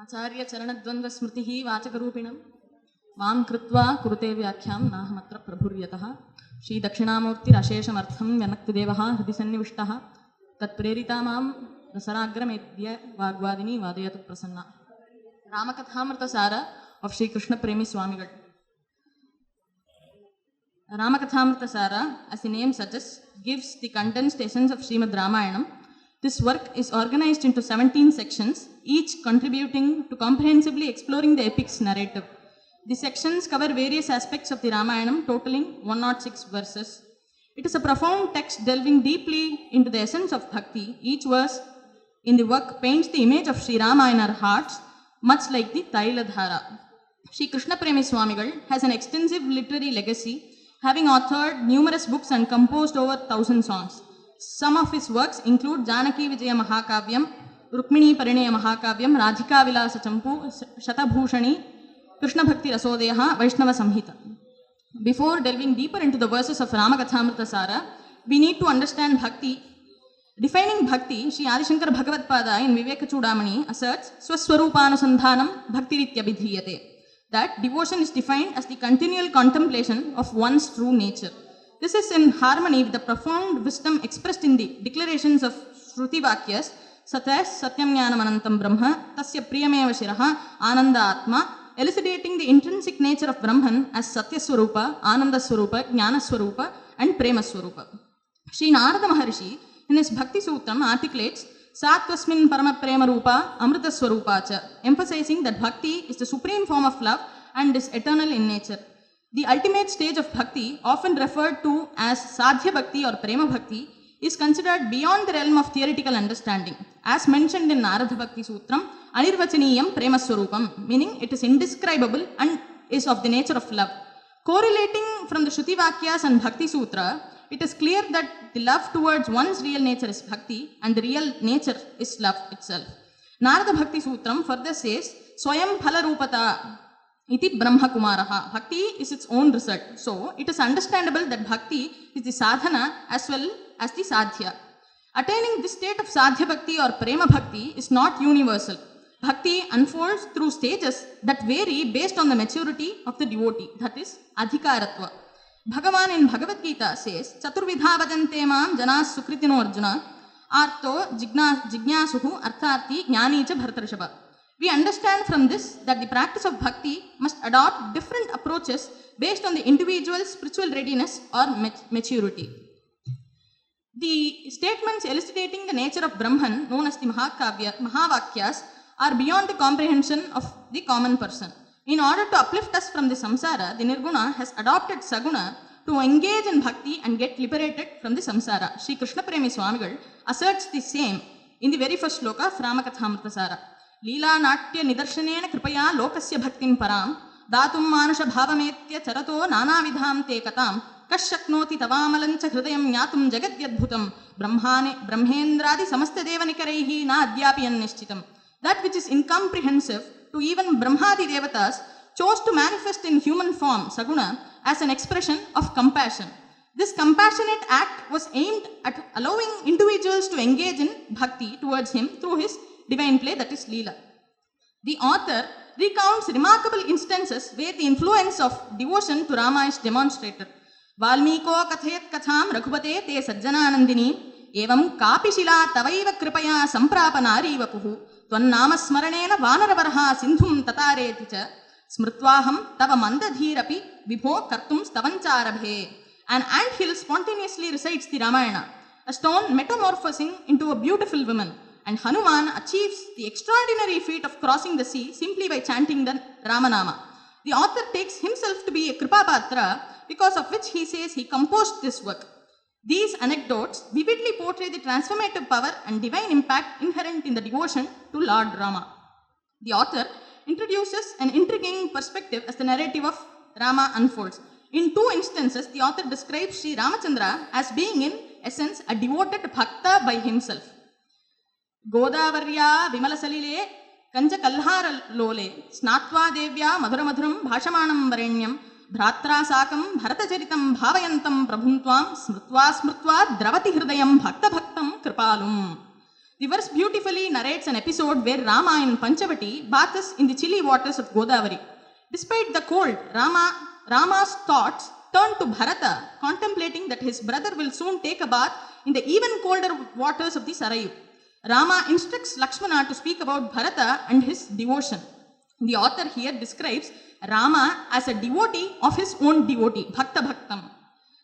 आचार्य चरणद्वन्द्व स्मृतिः वाचकरूपिणं मां कृत्वा कुरुते व्याख्यां नाहमत्र प्रभुर्यतः श्री दक्षिणामूर्तिरशेषमर्थं व्यनक्तिदेवः हृदि सन्निविष्टः तत्प्रेरिता मां रसराग्रमेद्य वाग्वादिनी वादयतु Prasanna. रामकथामृतसार of Sri Krishna Premi Swamigal. Ramakathamritasara, as the name suggests, gives the condensed essence of Srimad Ramayanam. This work is organized into 17 sections, each contributing to comprehensively exploring the epic's narrative. The sections cover various aspects of the Ramayanam, totaling 106 verses. It is a profound text delving deeply into the essence of bhakti. Each verse in the work paints the image of Sri Rama in our hearts, much like the Tailadhara. Sri Krishna Premi Swamigal has an extensive literary legacy, having authored numerous books and composed over 1,000 songs. Some of his works include Janaki Vijaya Mahakavyam, Rukmini Parinaya Mahakavyam, Radhika Vilasa Champu, Shatabhushani, Krishna Bhakti Rasodeyaha, Vaishnava Samhita. Before delving deeper into the verses of Ramakathamritasara, we need to understand bhakti. Defining bhakti, Sri Adi Shankara Bhagavatpada in Viveka Chudamani asserts Swaswarupanusandhanam bhaktiritya that devotion is defined as the continual contemplation of one's true nature. This is in harmony with the profound wisdom expressed in the declarations of Shruti Vakyas, such as Satyam Jnanam Anantam Brahma, Tasya Priyameva Shiraha, Ananda Atma, elucidating the intrinsic nature of Brahman as Satya Swarupa, Ananda Swarupa, Jnana Swarupa, and Prema Swarupa. Sri Narada Maharshi, in his Bhakti Sutram, articulates Satvasmin Parama Prema Rupa Amrita Swarupacha, emphasizing that bhakti is the supreme form of love and is eternal in nature. The ultimate stage of bhakti, often referred to as Sadhya Bhakti or Prema Bhakti, is considered beyond the realm of theoretical understanding. As mentioned in Narada Bhakti Sutram, Anirvachaniyam Prema Swarupam, meaning it is indescribable and is of the nature of love. Correlating from the Shruti Vakyas and Bhakti Sutra, it is clear that the love towards one's real nature is bhakti and the real nature is love itself. Narada Bhakti Sutram further says, Swayam Phala Rupata iti Brahma Kumaraha. Bhakti is its own result. So, it is understandable that bhakti is the sadhana as well as the sadhya. Attaining this state of sadhya bhakti or prema bhakti is not universal. Bhakti unfolds through stages that vary based on the maturity of the devotee, that is, adhikaratva. Bhagavan in Bhagavad Gita says, Chaturvidha vajante mam janas sukritino arjuna, arto jignasuhu artharti jnani cha bhartarshava. We understand from this that the practice of bhakti must adopt different approaches based on the individual's spiritual readiness or maturity. The statements elucidating the nature of Brahman, known as the Mahavakyas, are beyond the comprehension of the common person. In order to uplift us from the samsara, the Nirguna has adopted Saguna to engage in bhakti and get liberated from the samsara. Sri Krishna Premi Swamigal asserts the same in the very first sloka of Ramakathamritasara. Leela Natya Nidarshanena Kripaya Lokasya Bhaktim Param Datum Manasha Bhavametya Charato Nana Vidham Te Katam Kashaknoti Tavamalancha Hridayam Yatum Jagadyadbhutam Brahmendradi Samasta Devanikarehi Na Adyapiyan Nishchitam. That which is incomprehensive to even Brahmadi Devatas chose to manifest in human form, Saguna, as an expression of compassion. This compassionate act was aimed at allowing individuals to engage in bhakti towards him through his divine play, that is Leela. The author recounts remarkable instances where the influence of devotion to Rama is demonstrated. Valmiko kathayat katham raghupate te sajjananandini evam kapishila tavaiva kripaya samprapa nari vapuhu Tvannamasmaranena Vanaravarha Sindhum Tatareti cha Smritvaham Tava Mandadhirapi Vibho Kartum Stavancharabhe. An anthill spontaneously recites the Ramayana, a stone metamorphosing into a beautiful woman, and Hanuman achieves the extraordinary feat of crossing the sea simply by chanting the Ramanama. The author takes himself to be a Kripapatra, because of which he says he composed this work. These anecdotes vividly portray the transformative power and divine impact inherent in the devotion to Lord Rama. The author introduces an intriguing perspective as the narrative of Rama unfolds. In two instances, the author describes Sri Ramachandra as being in essence a devoted bhakta by himself. Godavarya Vimalasalile Kancha Kalhara Lole Snatva Devya Madhuramadhuram Bhashamanam Varenyam Bhratra Sakam Bharatacharitam Bhavayantam Prabhuntvam Smrtva Dravati Hridayam Bhakta Bhaktam Kripalum. The verse beautifully narrates an episode where Rama in Panchavati bathes in the chilly waters of Godavari. Despite the cold, Rama's thoughts turn to Bharata, contemplating that his brother will soon take a bath in the even colder waters of the Sarayu. Rama instructs Lakshmana to speak about Bharata and his devotion. The author here describes Rama as a devotee of his own devotee, Bhakta Bhaktam.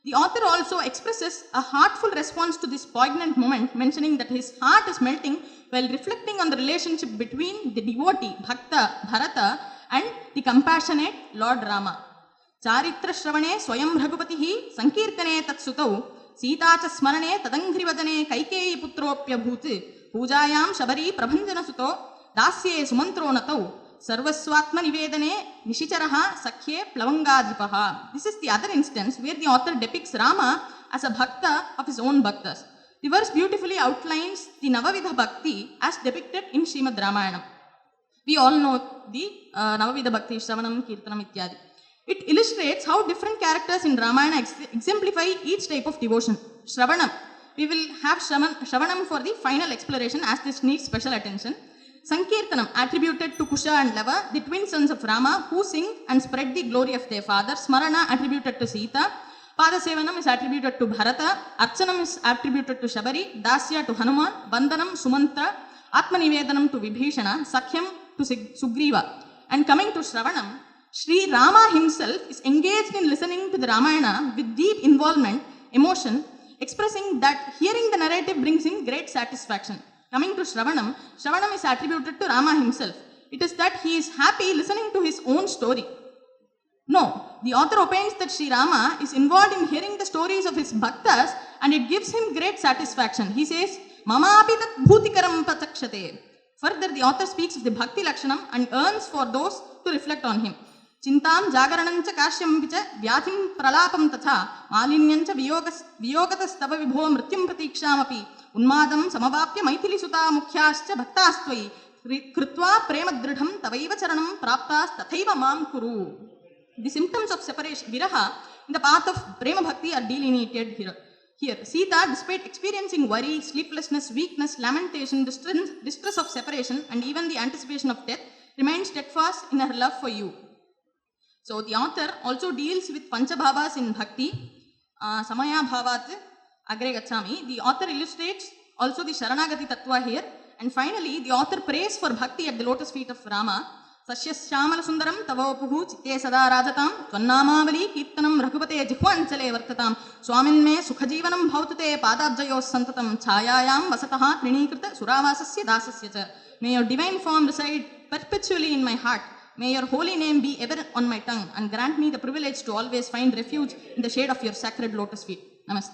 The author also expresses a heartful response to this poignant moment, mentioning that his heart is melting while reflecting on the relationship between the devotee, Bhakta Bharata, and the compassionate Lord Rama. Charitra Shravane Swayam Bhragupatihi Sankirtane Tatsutau Sita cha Smarane Tadangrivadane Kaikeyi Putropya Bhuti Pujayam Shabari Prabhanjana Suto Dasye Sumantro Natau Sarvaswatma Nivedane Nishicharaha Sakhye Plavangadipaha. This is the other instance where the author depicts Rama as a bhakta of his own bhaktas. The verse beautifully outlines the Navavidha Bhakti as depicted in Srimad Ramayana. We all know the Navavidha Bhakti, Shravanam, Kirtanam, Ityadi. It illustrates how different characters in Ramayana exemplify each type of devotion. Shravanam. We will have Shravanam for the final exploration as this needs special attention. Sankirtanam, attributed to Kusha and Lava, the twin sons of Rama, who sing and spread the glory of their father. Smarana, attributed to Sita. Padasevanam is attributed to Bharata. Archanam is attributed to Shabari. Dasya to Hanuman. Bandhanam, Sumantra. Atmanivedanam to Vibhishana. Sakhyam to Sugriva. And coming to Shravanam, Sri Rama himself is engaged in listening to the Ramayana with deep involvement, emotion, expressing that hearing the narrative brings him great satisfaction. Coming to Shravanam, Shravanam is attributed to Rama himself. It is that he is happy listening to his own story. No, the author opines that Sri Rama is involved in hearing the stories of his bhaktas and it gives him great satisfaction. He says, Mama api tat bhutikaram pratakshate. Further, the author speaks of the Bhakti Lakshanam and yearns for those to reflect on him. Chintam jagaranancha kashyam vicha vyathim pralapam tatha malinyancha viyogatastav vibho mrityum pratikshamapi Unmadam samavapya maithili suta mukhyascha bhaktastvai krutva premadridham tavaiva charanam praptas tathaiva mam kuru. The symptoms of separation, viraha, in the path of prema bhakti are delineated here. Sita, despite experiencing worry, sleeplessness, weakness, lamentation, distress of separation, and even the anticipation of death, remains steadfast in her love for you. So the author also deals with Panchabhavas in bhakti, Samaya Bhavat Agre Gachami. The author illustrates also the Sharanagati Tattva here. And finally, the author prays for bhakti at the lotus feet of Rama. Sashya Shyamala Sundaram Tavopuhu Chitte Sada Rajatam Tvannamavali Kirtanam Raghupate Jihvanchale Vartatam Swamin Me Sukhajivanam Bhautate Padabjayos Santatam Chayayam Vasataha Trinikrita Suravasasya Dasasya Cha. May your divine form reside perpetually in my heart. May your holy name be ever on my tongue and grant me the privilege to always find refuge in the shade of your sacred lotus feet. Namaste.